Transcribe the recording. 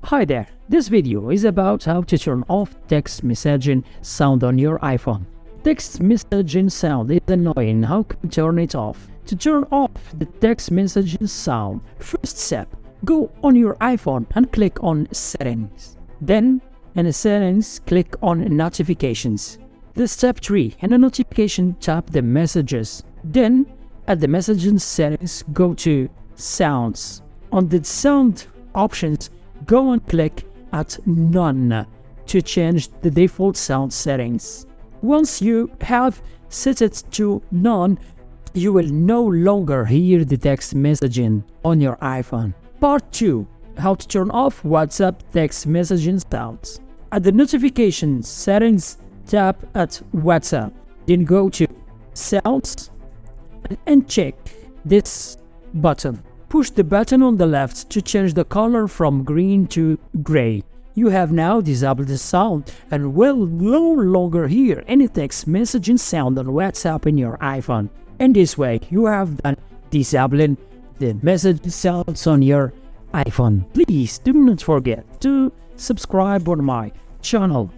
Hi there, this video is about how to turn off text messaging sound on your iPhone. Text messaging sound is annoying, how can you turn it off? To turn off the text messaging sound, first step, go on your iPhone and click on Settings. Then, in the Settings, click on Notifications. The step 3, in the Notification, tap the Messages. Then, at the Messaging settings, go to Sounds. On the Sound options, go and click at None to change the default sound settings. Once you have set it to None, you will no longer hear the text messaging on your iPhone. Part 2. How to turn off WhatsApp text messaging sounds. At the Notification settings, tap at WhatsApp. Then go to Sounds and check this button. Push the button on the left to change the color from green to gray. You have now disabled the sound and will no longer hear any text messaging sound on WhatsApp in your iPhone. In this way, you have done disabling the message sounds on your iPhone. Please do not forget to subscribe on my channel.